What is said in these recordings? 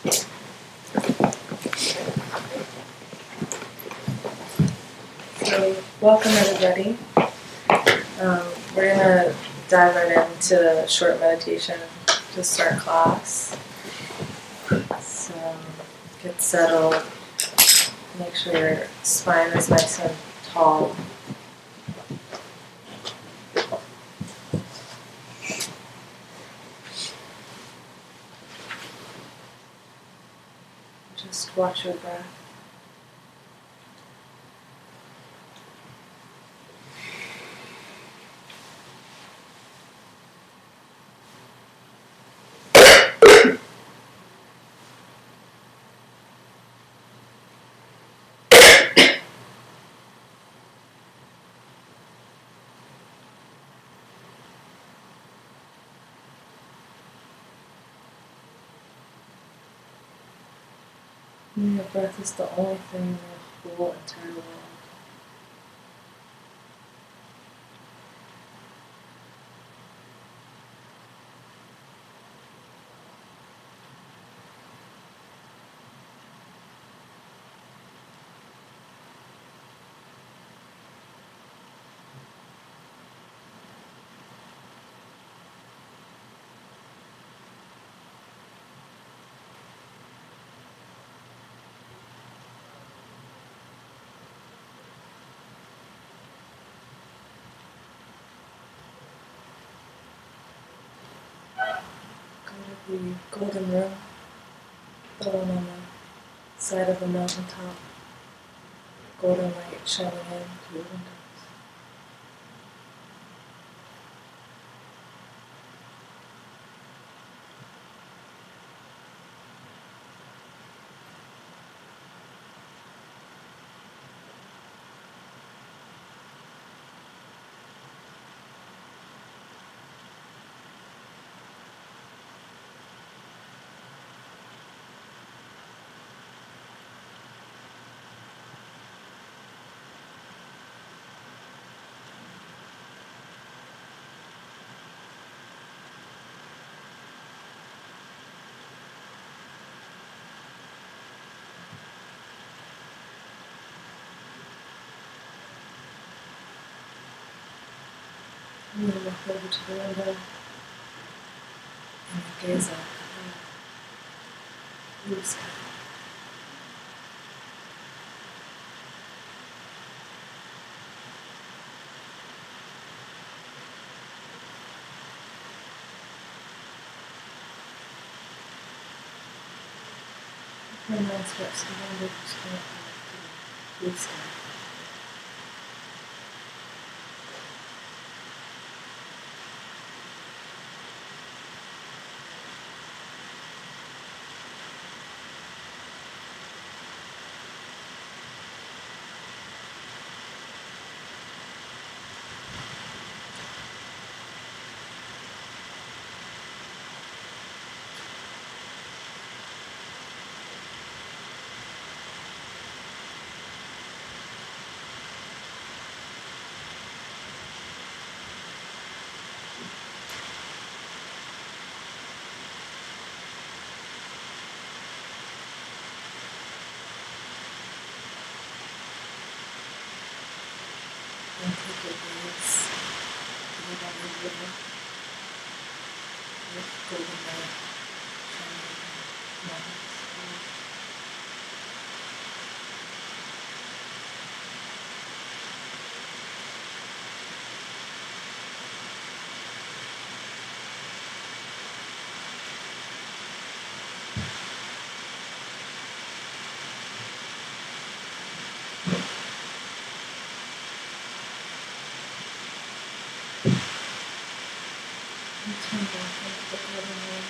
So, welcome everybody. We're going to dive right into a short meditation to start class. So, get settled. Make sure your spine is nice and tall. Just watch your breath. And your breath is the only thing in the whole entire world. Go to the golden room, the one on the side of the mountaintop. Golden light shining in through the windows. I'm going to walk over to the window and gaze out at the blue sky. My mind starts to wander just going to the blue sky. And take your gaze to the bottom of the river with golden light shining in mountains. Turn back into the golden room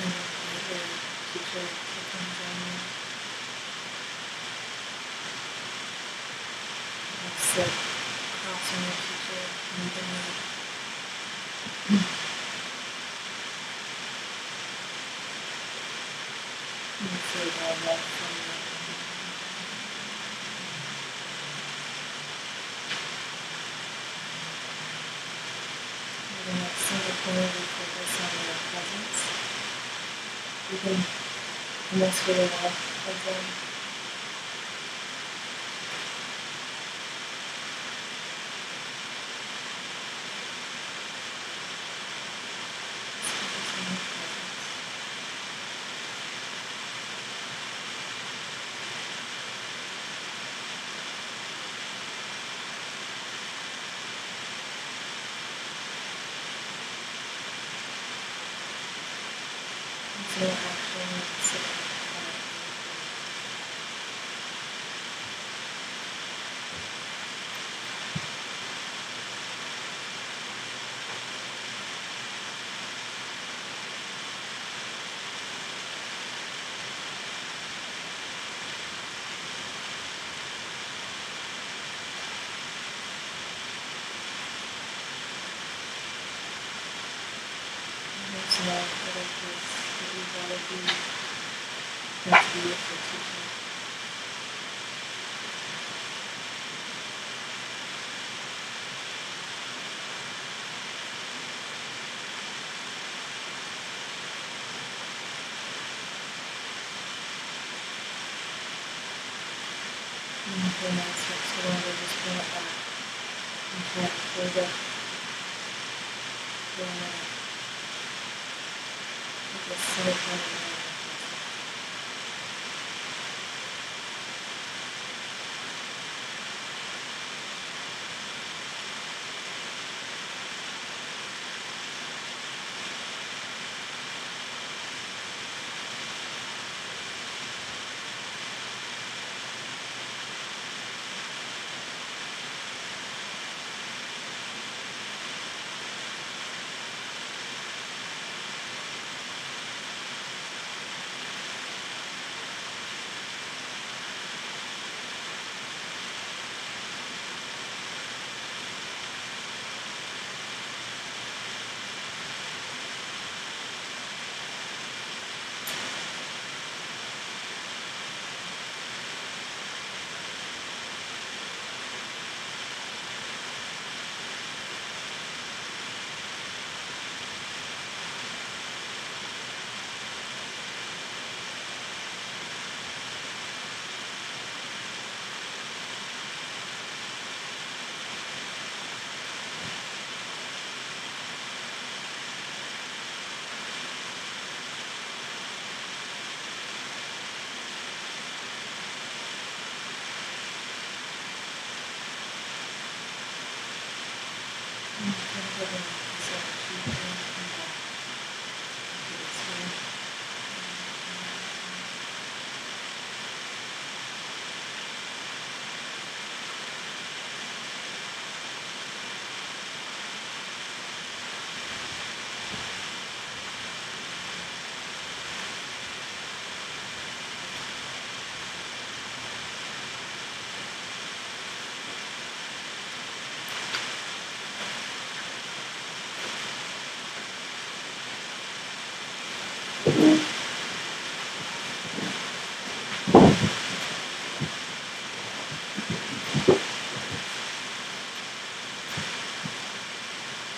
and invite your teacher to come join you. I'll sit across from your teacher in the night. And feel that love from you. For the next single point, we focus on your presence. You can mix really well. No action, sit there's no other place that you want to be with your teacher. And now start to water, just bring it back and try to hold it for a minute. Just sit it down and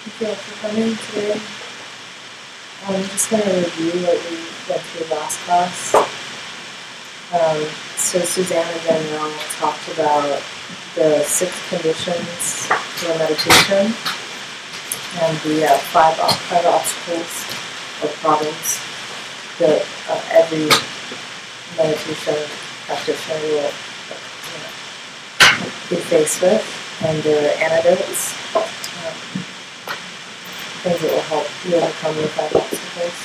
thank you all for coming today. I'm just going to review what we went through last class. So Suzanne and Danielle talked about the 6 conditions for meditation and the five obstacles or problems that every meditation practitioner will be faced with, and their antidotes, things that will help you overcome the 5 obstacles.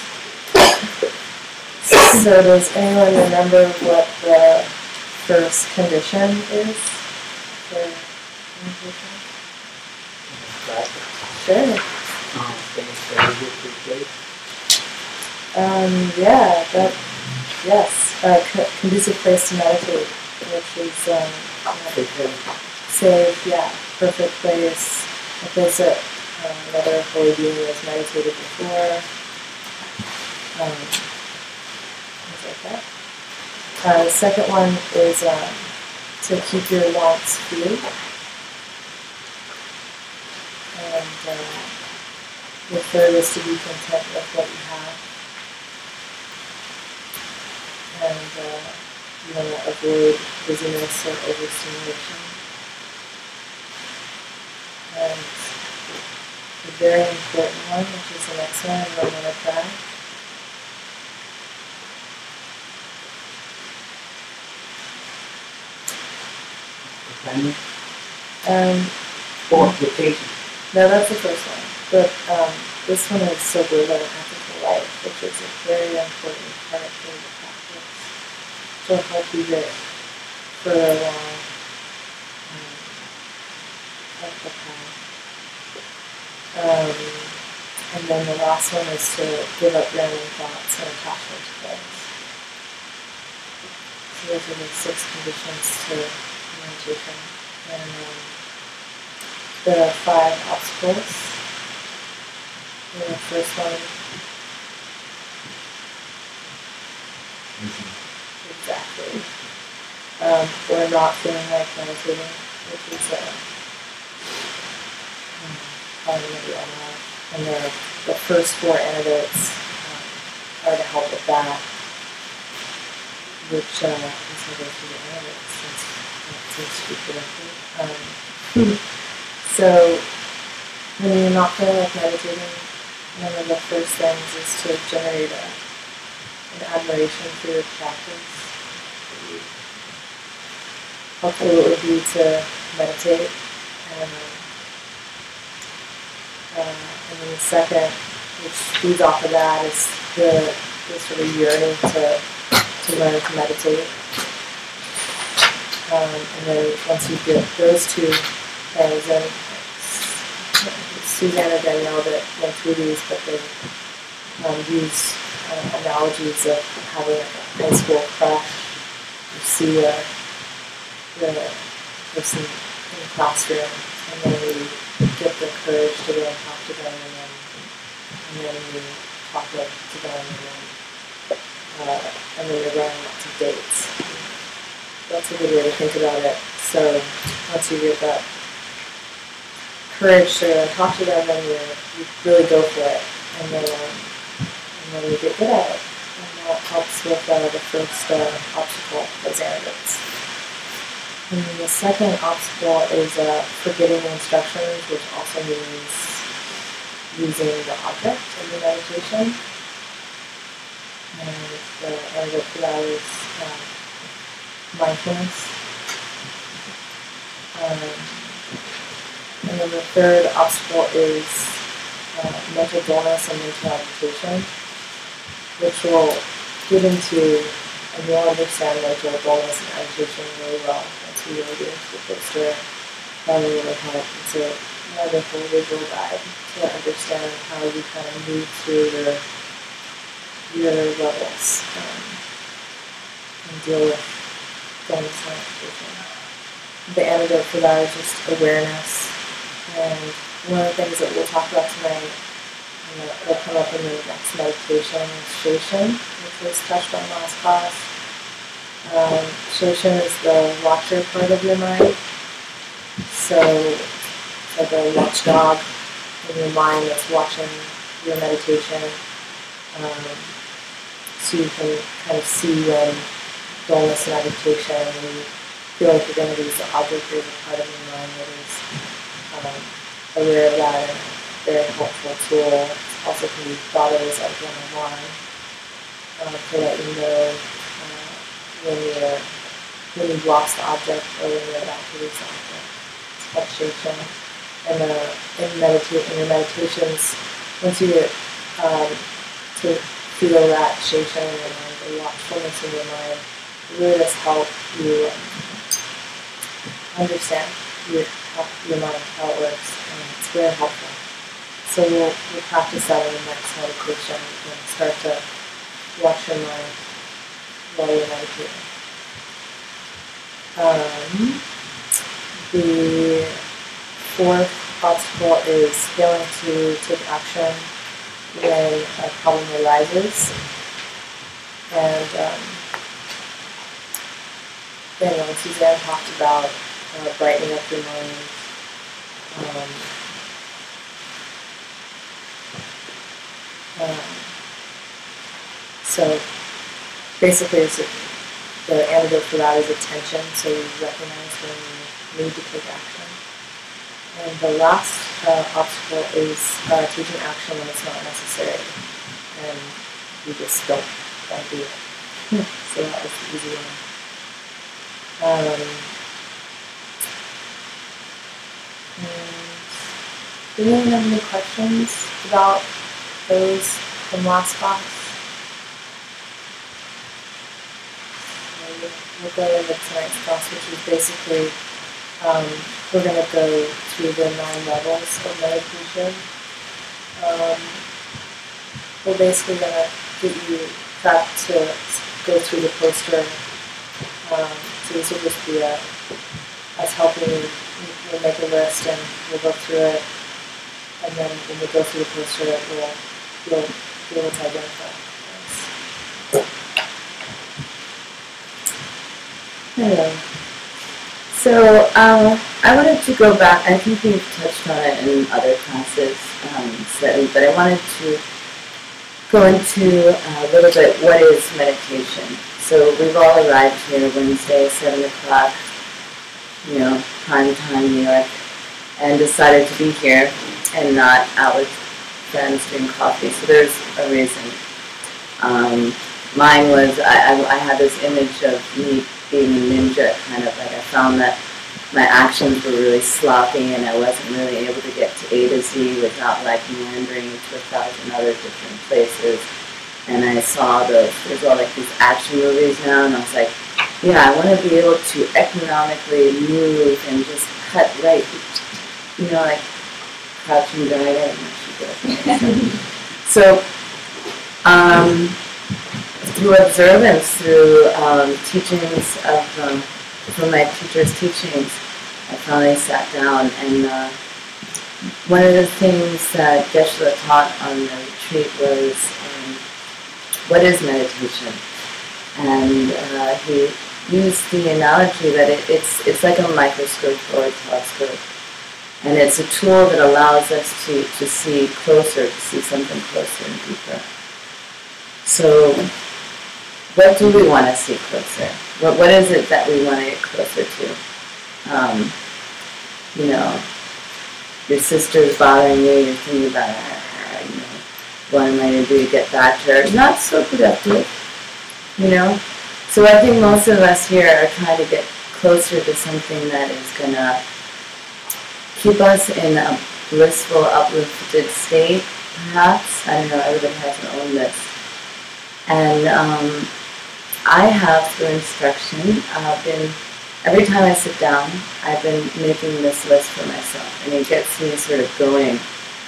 So does anyone remember what the first condition is for meditation? Sure. Conducive place to meditate, which is safe, perfect place, a place that another holy being has meditated before, things like that. The second one is to keep your wants few. And the third is to be content with what you have. and you want to avoid dizziness or overstimulation. And a very important one, which is the next one, I'm going to try. Qualification. No, that's the first one. But this one is sober living ethical life, which is a very important part of the practice. To help you get further along up the path. And then the last one is to give up random thoughts and attachment to things. So those are the 6 conditions to meditation. And there are 5 obstacles. And the first one, exactly. We're not feeling like meditating, which is probably what we all know. And the first 4 antidotes are to help with that, which is how go through the antidotes since that seems to be productive. So when you're not feeling like meditating, one of the first things is to generate an admiration for your practice. How cool it would be to meditate. And then the second, which feeds off of that, is the sort of yearning to learn to meditate. And then once you get those 2 things, and Suzanne or Danielle that went through these, but they use analogies of having a high school crush. You see the person in the classroom, and then you get the courage to go and talk to them, and then you talk to them, and then you're running lots of dates. That's a good way to think about it. So once you get that courage to talk to them, then you really go for it, and then you get good at it. And that helps with the first obstacle, those antidotes. And then the second obstacle is forgetting the instructions, which also means using the object in the meditation. And the antidote for that is mindfulness. And then the third obstacle is mental dullness and mental agitation, which we'll get into, and you'll understand mental dullness and agitation really well once we really get into the poster. That will really help. It's a wonderful visual guide to understand how you kind of move through your levels and deal with dullness and agitation. The antidote for that is just awareness. And one of the things that we'll talk about tonight, and that will come up in the next meditation, is Sheshan, which was touched on last class. Sheshan is the watcher part of your mind. So it's like a watchdog in your mind that's watching your meditation. So you can kind of see when dullness and agitation, and you feel like you're going to lose the object. There's a part of your mind that is aware of that, and a very helpful tool. It also can be thought of as like 101 to let you know when you've lost the object or when you're about to lose the object. It's called Sheshan. And in your meditations, once you get to feel that Sheshan in your mind, the watchfulness in your mind, it really does help you understand your mind, how it works, and it's very helpful. So we'll practice that in the next meditation and start to watch your mind while you're meditating. The fourth obstacle is failing to take action when a problem arises. And when Suzanne talked about brightening up your mind, so basically, the antidote for that is attention, so you recognize when you need to take action. And the last obstacle is taking action when it's not necessary, and you just don't do it. So that was the easy one. And do anyone have any questions about those from last class? We'll go into tonight's class, which is basically, we're going to go through the 9 levels of meditation. We're basically going to get you prepped to go through the poster. So this will just be us helping you. We'll make a list and we'll go through it. And then when we go through the poster, you'll be able to identify things. Hello. So I wanted to go back. I think we've touched on it in other classes, but I wanted to go into a little bit what is meditation. So we've all arrived here Wednesday, 7 o'clock, prime time New York, and decided to be here and not out with friends drinking coffee. So there's a reason. Mine was, I had this image of me being a ninja, kind of like I found that my actions were really sloppy and I wasn't really able to get to A to Z without like meandering to 1,000 other different places. And I saw there's all like these action movies now, and I was like, yeah, I want to be able to economically move and just cut right, like Crouching Dragon. So, through observance, through teachings from my teacher's teachings, I finally sat down, and one of the things that Geshe-la taught on the retreat was, what is meditation? And he used the analogy that it's like a microscope or a telescope, and it's a tool that allows us to see closer, to see something closer and deeper. So, what do we want to see closer? What is it that we want to get closer to? Your sister's bothering you, you're thinking about her, what am I going to do to get back to her? Not so productive, So I think most of us here are trying to get closer to something that is going to keep us in a blissful, uplifted state, perhaps. I don't know, everybody has their own list. And I have, through instruction, every time I sit down, I've been making this list for myself, and it gets me sort of going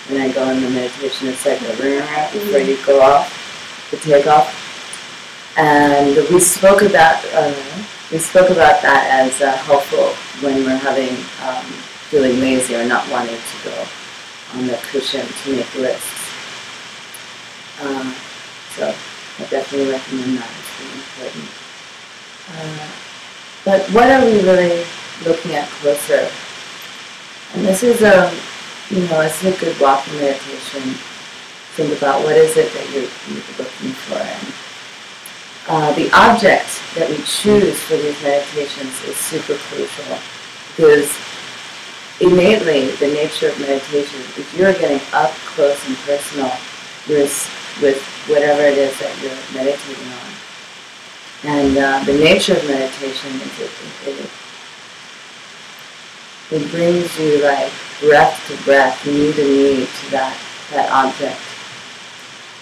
when I go into meditation. It's like a ringer before you go off, the takeoff. And we spoke about that as helpful when we're feeling lazy or not wanting to go on the cushion to make lists. So I definitely recommend that. It's really important. But what are we really looking at closer? And this is it's a good walking meditation. Think about what is it that you're looking for. And the object that we choose for these meditations is super crucial, because innately the nature of meditation, if you're getting up close and personal with whatever it is that you're meditating on. And the nature of meditation is it brings you like breath to breath, knee to knee to that object.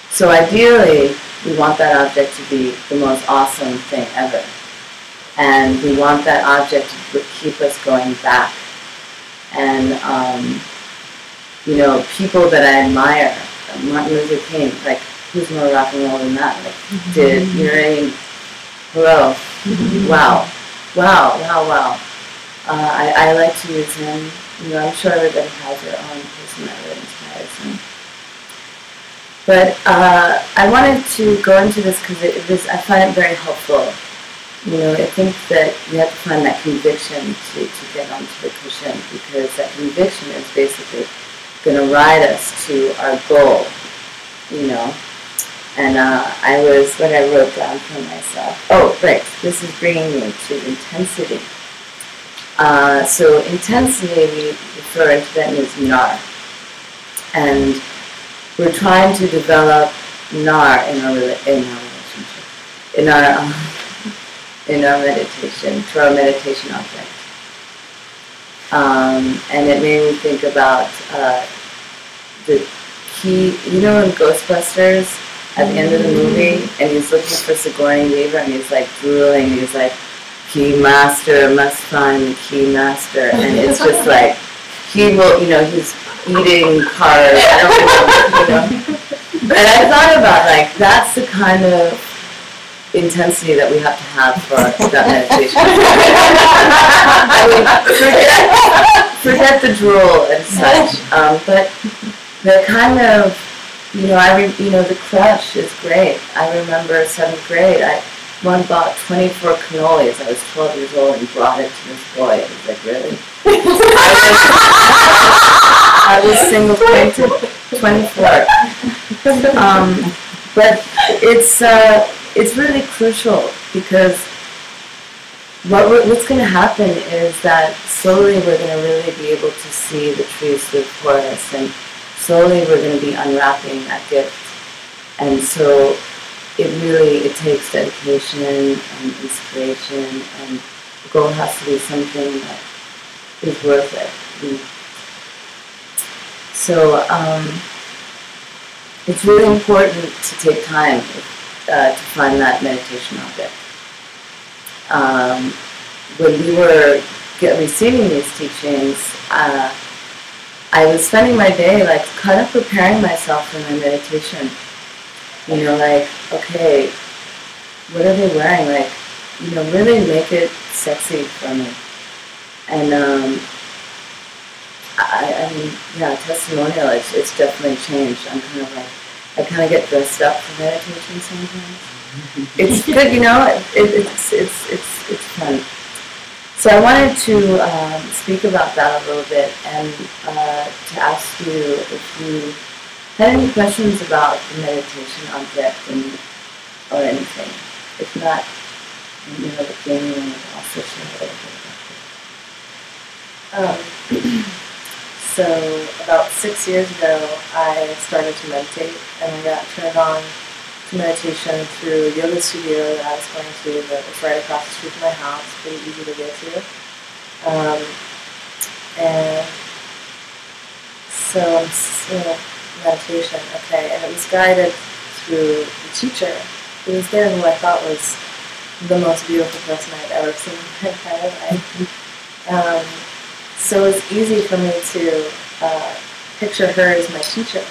So ideally, we want that object to be the most awesome thing ever. And we want that object to keep us going back. And, people that I admire, Martin Luther King, like, who's more rock and roll than that? Like, hello. Wow. I like to use him. I'm sure everybody has their own person that really inspires them. But I wanted to go into this because I find it very helpful. I think that you have to find that conviction to get onto the cushion, because that conviction is basically going to ride us to our goal, And what I wrote down for myself. Oh, right, this is bringing me to intensity. So intensity, we refer in Tibetan as nar. And we're trying to develop nar in our relationship, in our meditation, to our meditation object. And it made me think about the key, in Ghostbusters, at the end of the movie, and he's looking for Sigourney Weaver, and he's like drooling, he's like, key master, must find the key master, and it's just like, he will, he's eating cars, I don't know. And I thought about, like, that's the kind of intensity that we have to have for that meditation. I mean, forget the drool and such, but the kind of, the crush is great. I remember 7th grade, one bought 24 cannolis. I was 12 years old and brought it to this boy. I was like, really? I was single-pointed, 24. But it's really crucial because what's going to happen is that slowly we're going to really be able to see the trees through the forest, and slowly we're going to be unwrapping that gift. And so it takes dedication and inspiration, and the goal has to be something that is worth it. So it's really important to take time to find that meditation object. When we were receiving these teachings, I was spending my day like kind of preparing myself for my meditation. Like, okay, what are they wearing? Like, really make it sexy for me. And I mean, testimonial, it's definitely changed. I'm kind of like, I kind of get dressed up for meditation sometimes. It's good, it's fun. So I wanted to speak about that a little bit, and to ask you if you had any questions about the meditation object or anything. If not, the thing you want to also share a little bit about it. So about 6 years ago, I started to meditate, and I got turned on to meditation through a yoga studio that I was going to that was right across the street from my house, pretty easy to get to. And so meditation, okay, and it was guided through the teacher who was there, who I thought was the most beautiful person I'd ever seen in my entire life. So it was easy for me to picture her as my teacher.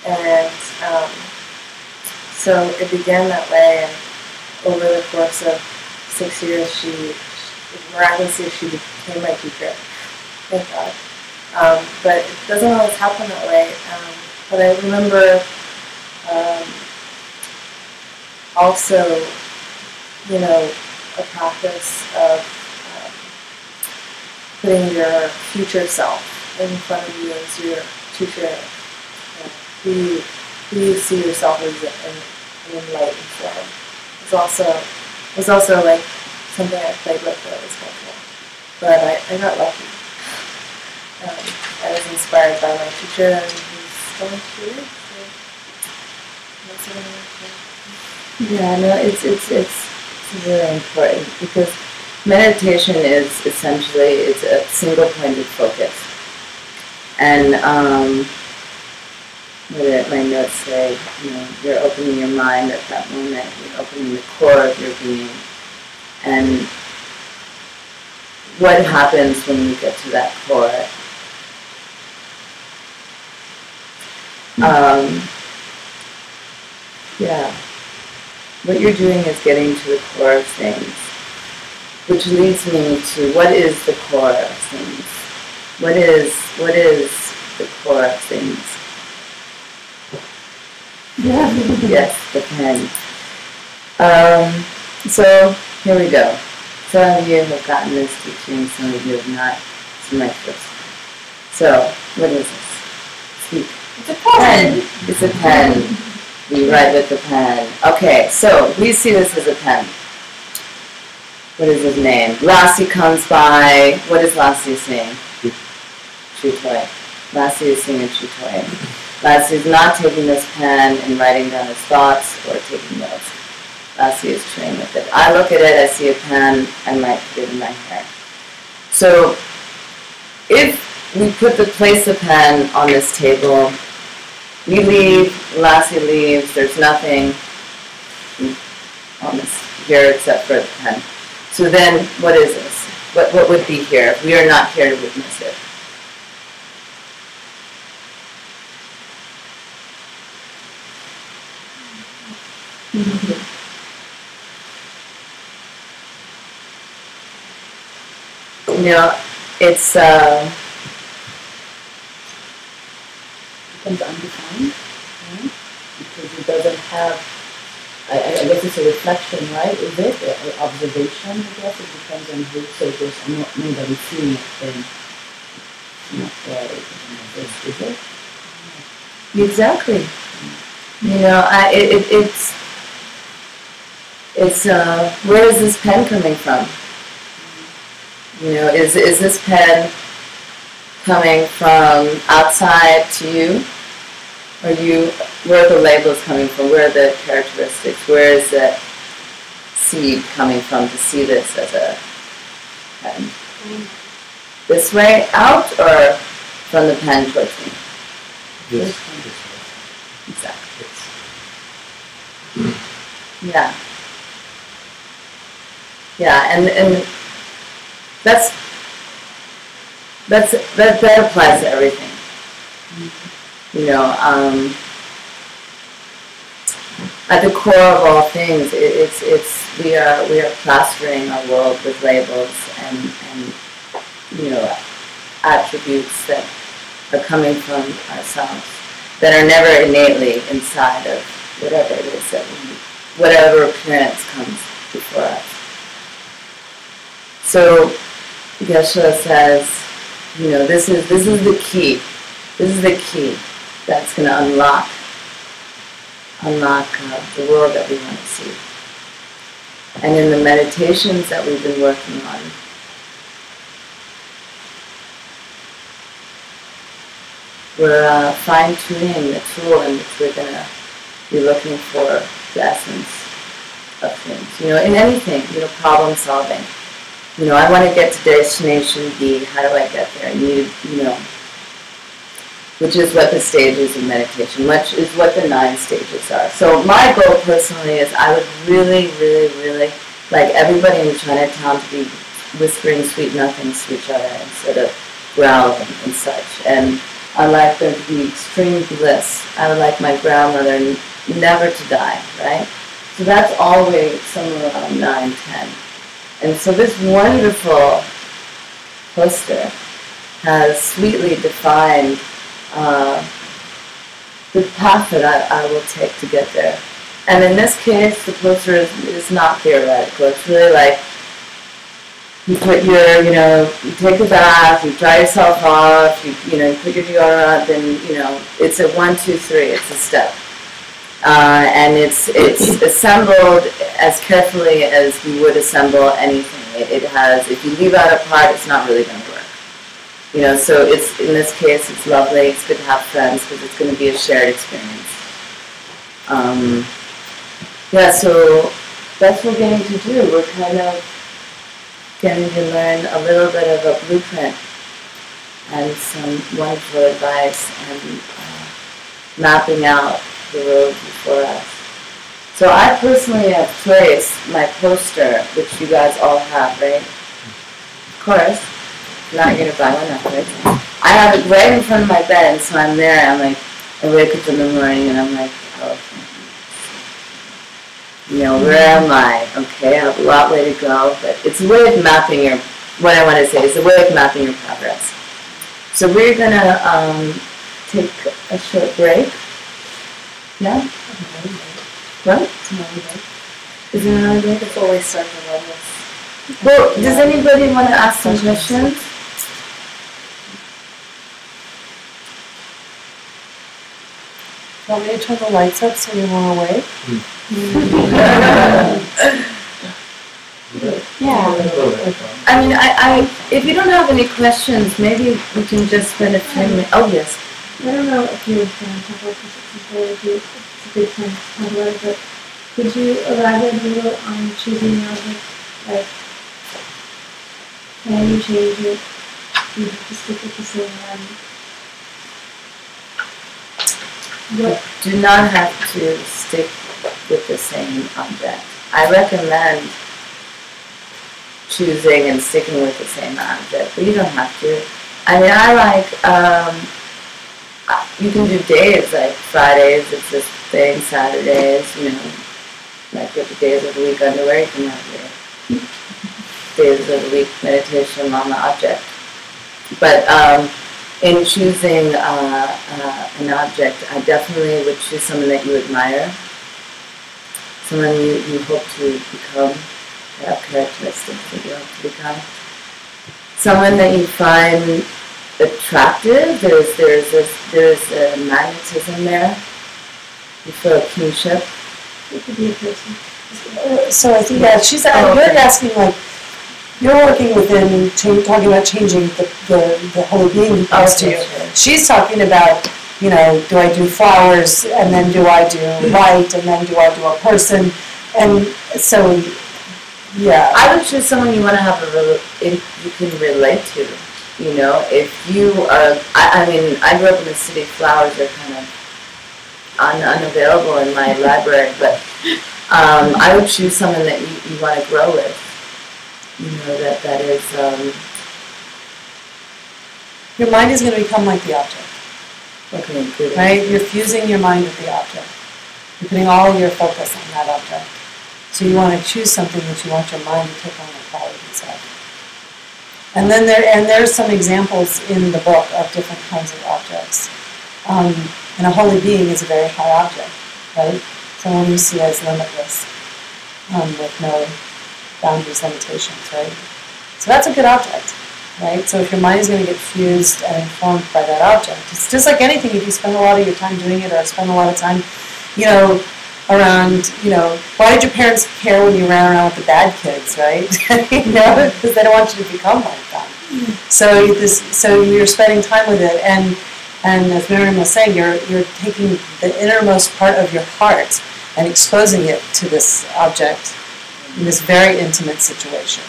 And so it began that way, and over the course of 6 years, she miraculously she became my teacher. Thank God. But it doesn't always happen that way. But I remember also, a practice of putting your future self in front of you as your teacher. Who you see yourself as in enlightened form. It's also like something I played with that was helpful. But I got lucky. I was inspired by my teacher, and he's going through it. So that's what I'm going to do. Yeah, no, it's really important because meditation is essentially a single-pointed focus, and what did my notes say? You're opening your mind at that moment. You're opening the core of your being, and what happens when you get to that core? What you're doing is getting to the core of things, which leads me to what is the core of things? What is the core of things? Yeah. Yes, the pen. So here we go. Some of you have gotten this teaching, some of you have not. This is my first time. So, what is this? Speak. It's a pen. It's a pen. We write with the pen. Okay, so we see this as a pen. What is his name? Lassie comes by. What is Lassie saying? True toy. Lassie is singing True toy. Lassie is not taking this pen and writing down his thoughts or taking notes. Lassie is chewing with it. I look at it, I see a pen, I might put it in my hair. So if we place the pen on this table, we leave, Lassie leaves, there's nothing on this here except for the pen. So then, what is this? What would be here? We are not here to witness it. You know, it's becomes undefined, right? Because it doesn't have. I guess it's a reflection, right? Is it an observation? I guess it depends on who. So there's nobody seeing it, then is it? Exactly. You know, it's where is this pen coming from? You know, is this pen coming from outside to you? Or where are the labels coming from? Where are the characteristics? Where is the seed coming from to see this as a pen? This way out or from the pen towards me? This. Exactly. Yeah. Yeah, and that applies to everything. You know, at the core of all things, we are plastering our world with labels and you know, attributes that are coming from ourselves that are never innately inside of whatever it is that whatever appearance comes before us. So Geshe says, you know, this is the key. This is the key that's going to unlock the world that we want to see. And in the meditations that we've been working on, we're fine-tuning the tool in which we're going to be looking for the essence of things. You know, in anything, you know, problem solving. You know, I want to get to destination B. How do I get there? You know, which is what the stages of meditation, which is what the 9 stages are. So my goal personally is I would really, really, really like everybody in Chinatown to be whispering sweet nothings to each other instead of growling and such. And I like there to be extreme bliss. I would like my grandmother never to die, right? So that's always somewhere around 9, 10. And so this wonderful poster has sweetly defined the path that I will take to get there. And in this case, the poster is not theoretical. It's really like you put your, you know, you take a bath, you dry yourself off, you know, you put your deodorant, then, you know, it's a 1, 2, 3, it's a step. And it's assembled as carefully as you would assemble anything. It has, if you leave out a part, it's not really going to work. You know, so it's, in this case, it's lovely. It's good to have friends because it's going to be a shared experience. Yeah, so that's what we're getting to do. We're kind of getting to learn a little bit of a blueprint and some wonderful advice and mapping out the road before us. So I personally have traced my poster, which you guys all have, right? Of course. Now you're going to buy one afterwards. I have it right in front of my bed, and so I'm there. I'm like, I wake up in the morning, and I'm like, oh, you know, where am I? Okay, I have a lot way to go, but it's a way of mapping your, what I want to say is a way of mapping your progress. So we're going to take a short break. Yeah? What? Is it another break? Before we start the wellness. Well, does anybody want to ask some questions? Want me to turn the lights up so you're more awake? Yeah. I mean, if you don't have any questions, maybe we can just spend a few minutes. Oh, yes. I don't know if you can talk about consistency, it's a good time to talk about it, but could you elaborate a little on choosing an object? Like, can you change it? Do you have to stick with the same one? You do not have to stick with the same object. I recommend choosing and sticking with the same object, but you don't have to. I mean, I like, you can do days, like Fridays, it's this thing, Saturdays, you know, like with the days of the week underwear, you can have your days of the week meditation on the object. But in choosing an object, I definitely would choose someone that you admire, someone you hope to become, that have characteristics that you hope to become, someone that you find attractive. There's a magnetism there. You feel a kinship. It could be a person. So I think she's. You're asking like you're working within talking about changing the holy being who comes to you. Sure. She's talking about, you know, do I do flowers and then do I do light and then do I do a person, and so yeah. I would choose someone you want to have you can relate to. You know, if you are, I mean, I grew up in the city. Flowers are kind of unavailable in my library, but I would choose someone that you want to grow with. You know, that is. Your mind is going to become like the object. Okay, good. Right? You're fusing your mind with the object. You're putting all your focus on that object. So you want to choose something that you want your mind to take on the qualities of. And then there's some examples in the book of different kinds of objects. And a holy being is a very high object, right? Someone you see as limitless, with no boundaries, limitations, right? So that's a good object, right? So if your mind is going to get fused and informed by that object, it's just like anything. If you spend a lot of your time doing it, or spend a lot of time, you know, around, you know, why did your parents care when you ran around with the bad kids, right? You know, because they don't want you to become like them. So you're spending time with it, and as Miriam was saying, you're taking the innermost part of your heart and exposing it to this object in this very intimate situation.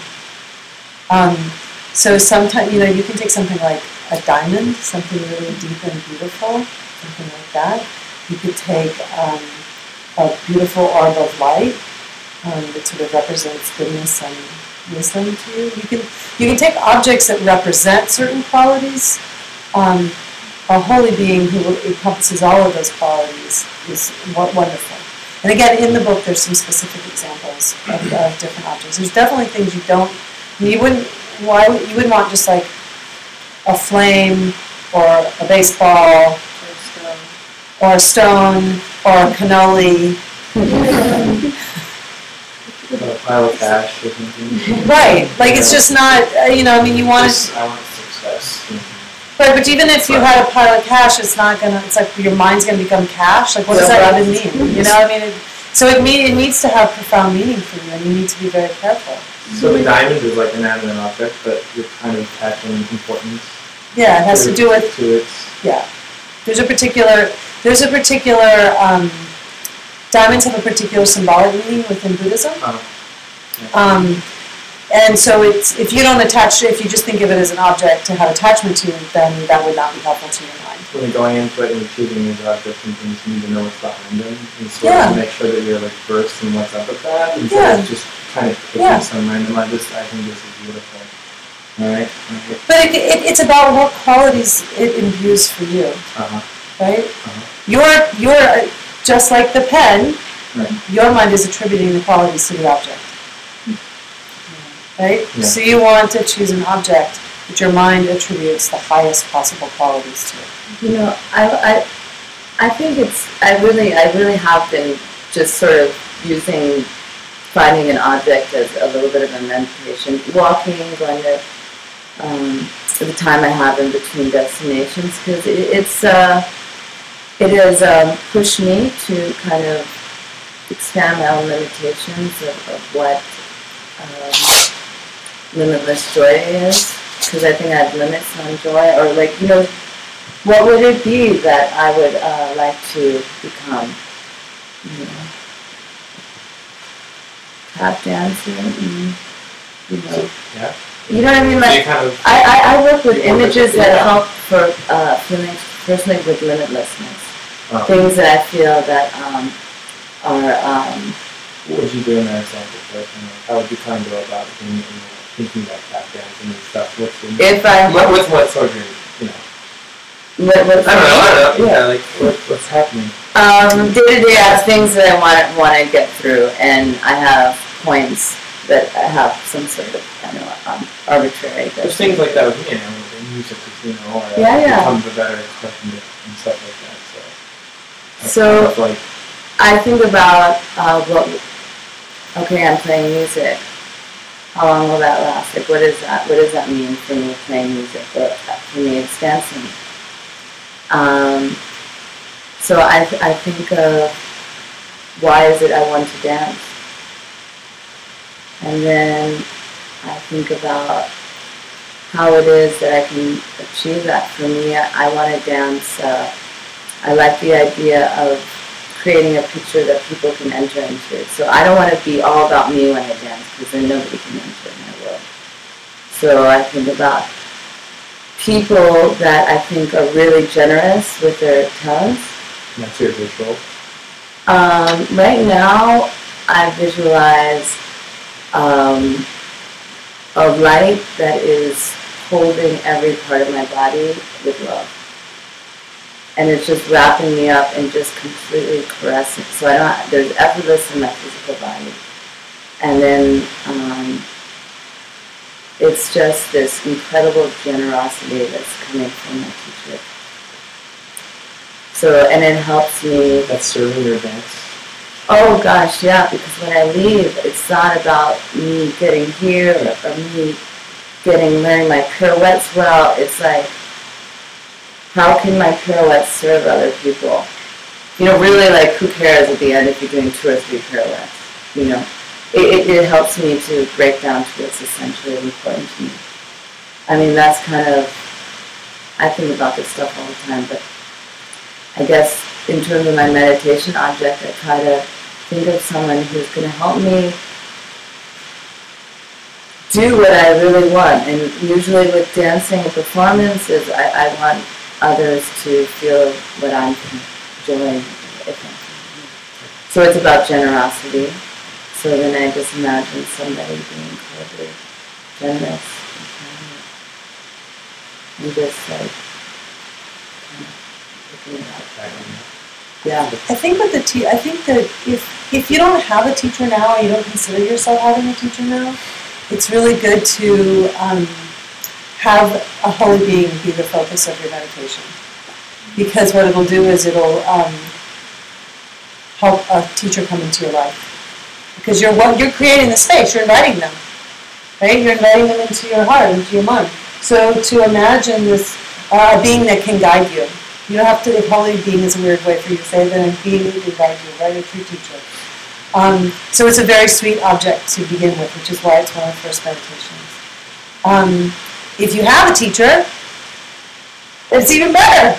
So sometimes, you know, you can take something like a diamond, something really deep and beautiful, something like that. You could take a beautiful orb of light that sort of represents goodness and wisdom to you. You can take objects that represent certain qualities. A holy being who encompasses all of those qualities is wonderful. And again, in the book, there's some specific examples of different objects. There's definitely things you don't. You wouldn't want just like a flame or a baseball or a stone or a cannoli. A pile of cash or something. Right, like it's just not, you know, I mean, you want to. I want success. Right, but even if you had a pile of cash, it's like your mind's going to become cash. Like, what does that even mean? You know, I mean, it needs to have profound meaning for you, and you need to be very careful. So the diamond is like an inanimate object, but you're kind of attaching importance. Yeah, it has to do with. To it. Yeah, there's a particular. Diamonds have a particular symbolic meaning within Buddhism. Yeah. And so if you don't attach, if you just think of it as an object to have attachment to, then that would not be helpful to your mind. When you're going into it and you're choosing these objects and things, you need to know what's behind them and sort of make sure that you're like versed in what's up with that instead of just kind of picking some random. I think this is beautiful. All right. But it's about what qualities it imbues for you. Right? You're just like the pen. Right. Your mind is attributing the qualities to the object. Right? Yeah. So you want to choose an object that your mind attributes the highest possible qualities to. You know, I think I really have been just sort of finding an object as a little bit of a meditation, walking, going to the time I have in between destinations, because it has pushed me to kind of expand my own limitations of what limitless joy is, because I think I have limits on joy, or like, you know, what would it be that I would like to become, you know? Tap dancing, you know. Yeah. You know what I mean? Like, kind of, I work with images that help for feeling personally with limitlessness. Things that I feel that are. What would you do in that example? Like, you know, how would you kind of go about thinking about tap dancing and stuff? What sort of, you know? I don't know. Yeah, like what's happening? Day to day, I have things that I want to get through, and I have points that I have some sort of, I don't know, arbitrary. There's things like that with me, you know, with music, you know, or becomes a better expression and stuff like that. So kind of like, I think about okay, I'm playing music. How long will that last? Like, what is that? What does that mean for me playing music? Or for me, it's dancing. So I think of why is it I want to dance? And then I think about how it is that I can achieve that. For me, I want to dance. I like the idea of creating a picture that people can enter into. So I don't want to be all about me when I dance, because then nobody can enter my world. So I think about people that I think are really generous with their talents. That's your visual. Right now, I visualize a light that is holding every part of my body with love. And it's just wrapping me up and just completely caressing. So there's effortless in my physical body. And then it's just this incredible generosity that's coming from my teacher. So, and it helps me. That's serving your dance? Oh gosh, yeah, because when I leave, it's not about me getting here or me learning my pirouettes well. It's like, how can my pirouettes serve other people? You know, really, like, who cares at the end if you're doing 2 or 3 pirouettes? You know, it helps me to break down to what's essentially important to me. I mean, that's kind of, I think about this stuff all the time, but I guess in terms of my meditation object, I try to think of someone who's going to help me do what I really want. And usually with dancing and performances, I want others to feel what I'm enjoying. So it's about generosity. So then I just imagine somebody being incredibly generous and just like looking it up. Yeah. I think with I think that if you don't have a teacher now, or you don't consider yourself having a teacher now, it's really good to have a holy being be the focus of your meditation. Because what it'll do is it'll help a teacher come into your life. Because you're creating the space, you're inviting them, right? You're inviting them into your heart, into your mind. So to imagine this being that can guide you. You don't have to, if holy being is a weird way for you to say it, then a being who can guide you, right? It's your teacher. So it's a very sweet object to begin with, which is why it's one of the first meditations. If you have a teacher, it's even better,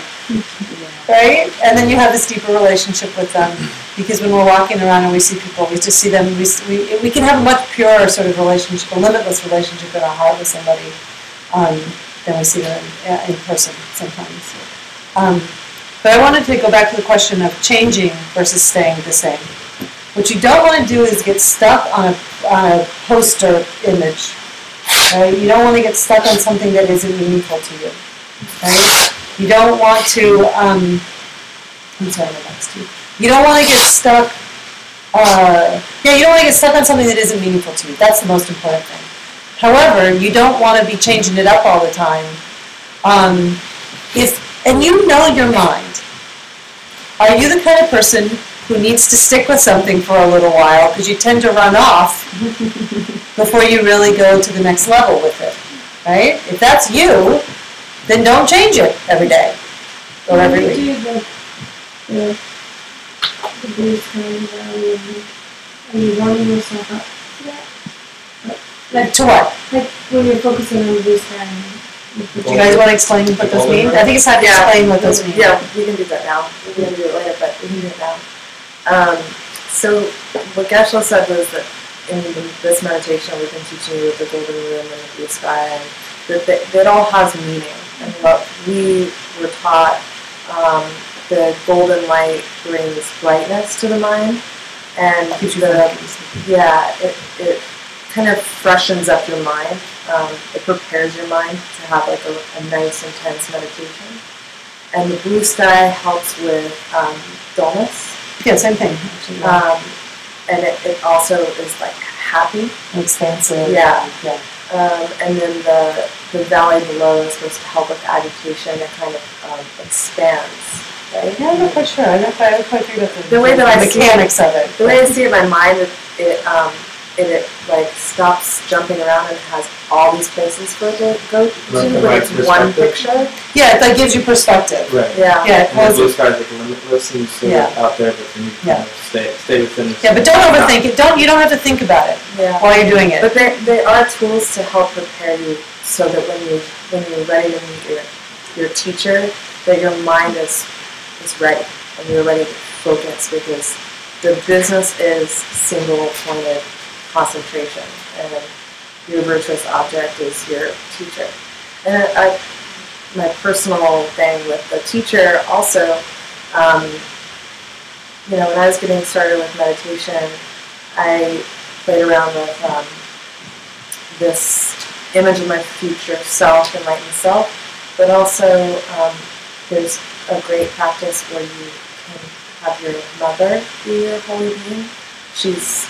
right? And then you have this deeper relationship with them, because when we're walking around and we see people, we just see them, we can have a much purer sort of relationship, a limitless relationship in our heart with somebody than we see them in person sometimes. But I wanted to go back to the question of changing versus staying the same. What you don't want to do is get stuck on a poster image. Right? You don't want to get stuck on something that isn't meaningful to you. Right? You don't want to. I'm sorry, next to you. You don't want to get stuck. You don't want to get stuck on something that isn't meaningful to you. That's the most important thing. However, you don't want to be changing it up all the time. And you know your mind. Are you the kind of person who needs to stick with something for a little while because you tend to run off before you really go to the next level with it, right? If that's you, then don't change it every day or every week. the blue sky and valley, and are you warming yourself up to that? Like to what? Like when you're focusing on the blue sky. Do you guys want to explain what those mean? I think it's time to explain what those mean. Yeah, we can do that now. We can do it later, but we can do it now. So what Geshe-la said was that in this meditation we've been teaching you the golden room and the blue sky, and that it all has meaning. And what we were taught, the golden light brings brightness to the mind, and it kind of freshens up your mind. It prepares your mind to have like a nice, intense meditation. And the blue sky helps with dullness. Yeah, same thing. Actually, and it also is like happy. Expansive. Yeah. And then the valley below is supposed to help with agitation. It kind of expands, right? Yeah, I'm not quite sure. I'm not quite figured out the way that I mechanics of it. The way I see it in my mind, it like stops jumping around and has all these places for it to go to, but it's one picture. Yeah, it like gives you perspective. Right. Yeah. And the blue sky is like limitless and so out there, but then you can stay within. Yeah, but don't overthink it. You don't have to think about it while you're doing it. But they are tools to help prepare you so that when you're ready to meet your teacher, that your mind is ready and you're ready to focus, because the business is single pointed concentration, and your virtuous object is your teacher. And my personal thing with the teacher also, when I was getting started with meditation, I played around with this image of my future self, enlightened self, but also there's a great practice where you can have your mother be your holy being. She's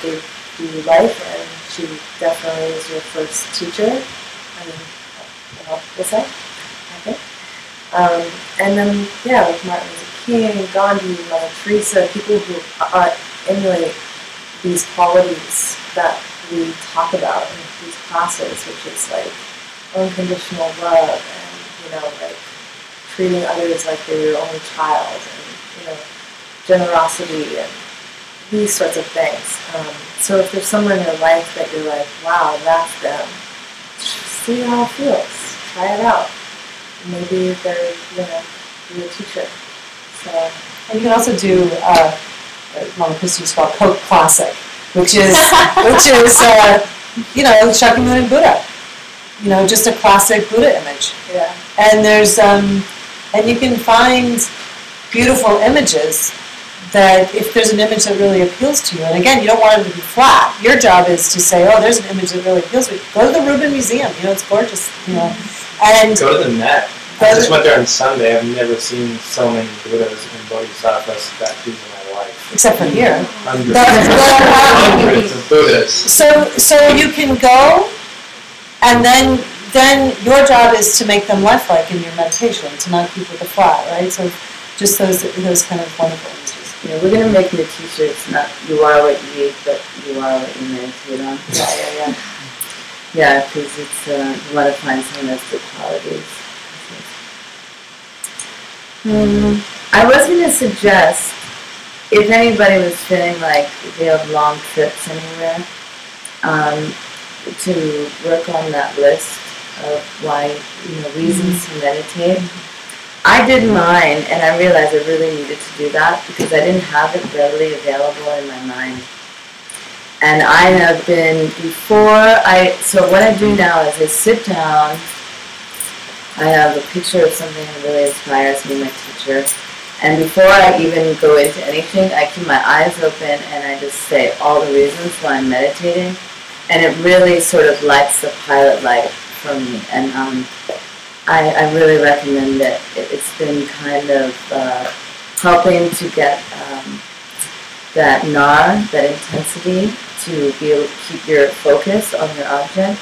gave you life, and she definitely is your first teacher. I mean, what's that? Okay. And then, like Martin Luther King, Gandhi, Mother Teresa, people who emulate these qualities that we talk about in these classes, which is like unconditional love and, like treating others like they're your own child, and, generosity and these sorts of things. So if there's someone in your life that you're like, wow, that's them, see how it feels. Try it out. Maybe they're, be a teacher. So. And you can also do Mama Christy used to call Coke Classic, which is Shakyamuni Buddha. Just a classic Buddha image. Yeah. And there's and you can find beautiful images that if there's an image that really appeals to you, and again, you don't want it to be flat. Your job is to say, oh, there's an image that really appeals to you. Go to the Rubin Museum. It's gorgeous. And go to the Met. I just went there on Sunday. I've never seen so many Buddhas and Bodhisattvas statues in my life. Except for here. Hundreds of Buddhas. So you can go, and then your job is to make them lifelike in your meditation, to not keep with the flat, right? So just those kind of wonderful images. We're going to make new t-shirts, not you are what you eat, but you are what you meditate on. Yeah. Yeah, because it's, you want to find something that's good qualities. I was going to suggest, if anybody was feeling like they have long trips anywhere, to work on that list of why, reasons to meditate. I did mine, and I realized I really needed to do that because I didn't have it readily available in my mind. And I have been, so what I do now is I sit down, I have a picture of something that really inspires me, my teacher, and before I even go into anything, I keep my eyes open and I just say all the reasons why I'm meditating, and it really sort of lights the pilot light for me. And I really recommend it. It's been kind of helping to get that nar, that intensity, to be able to keep your focus on your object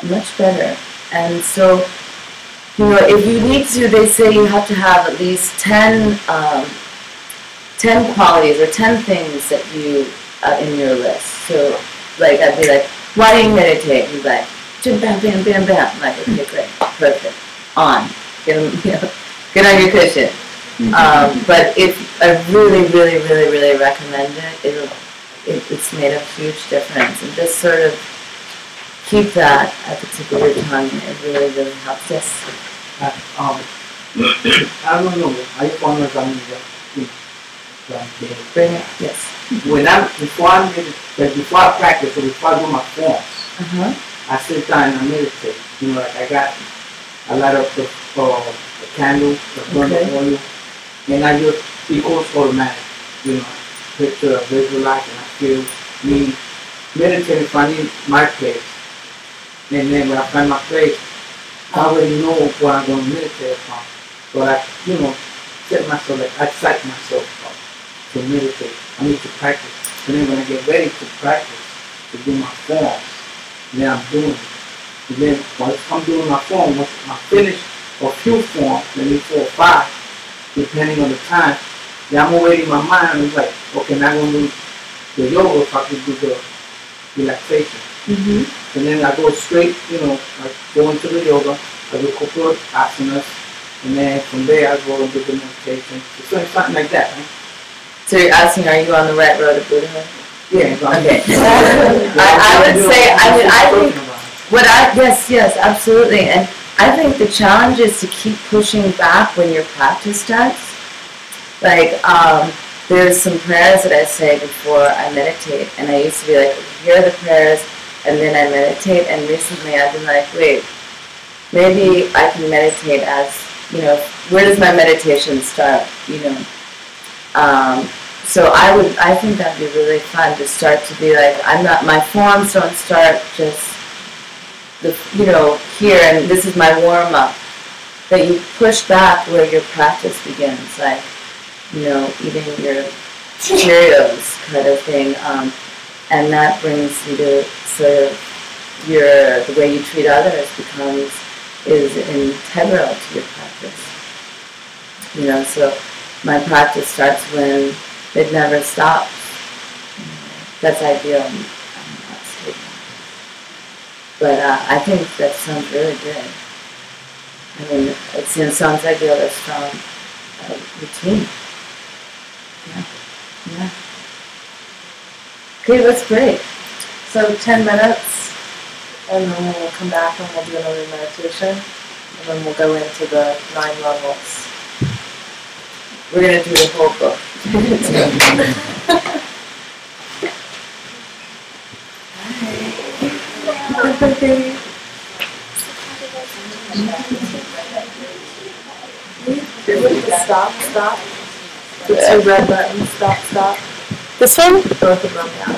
much better. And so, if you need to, they say you have to have at least 10 qualities or 10 things that you in your list. So, I'd be like, why do you meditate? You'd be like, bam, bam, bam, bam. I'm like, okay, great, perfect. On. Get on your cushion. But if I really, really, really, really recommend it, it's made a huge difference. And just sort of keep that at the tip of your tongue. It really, really helps. Yes. I don't know. I just want to Bring it. Yes. Before I practice or before I do my forms, I sit down and I meditate. Like I light up the candle, the burning oil, and it goes automatic. Picture, visualize, and I feel me meditating, finding my place. And then when I find my place, I already know what I'm going to meditate upon. But I, set myself, I psych myself up to meditate. I need to practice. And then when I get ready to practice, to do my forms, then I'm doing it. And then once I'm doing my form, once I finish a few forms, maybe 4 or 5, depending on the time, then I'm already in my mind, it's like, okay, now I'm going to do the yoga if I can do the relaxation. And then I go straight, like go into the yoga, I do a couple of asanas, and then from there I go and do the meditation. So it's something like that, right? So you're asking, are you on the right road to Buddhahood? Yeah. Okay. I would say, I think, yes, absolutely. And I think the challenge is to keep pushing back when your practice starts. Like, there's some prayers that I say before I meditate, and I used to be like, here are the prayers, and then I meditate, and recently I've been like, wait, maybe I can meditate as, where does my meditation start, So I think that'd be really fun to start to be like, my forms don't start just, here, and this is my warm-up. That you push back where your practice begins, like, eating your Cheerios kind of thing, and that brings you to sort of the way you treat others is integral to your practice. So my practice starts when it never stops. That's ideal. I'm not stating that. But I think that sounds really good. I mean, it sounds like you have a strong routine. Yeah. Okay, that's great. So 10 minutes, and then we'll come back and we'll do another meditation, and then we'll go into the 9 levels. We're going to do the whole book. Stop. The 2 red buttons, stop. This one? Both of them, yeah.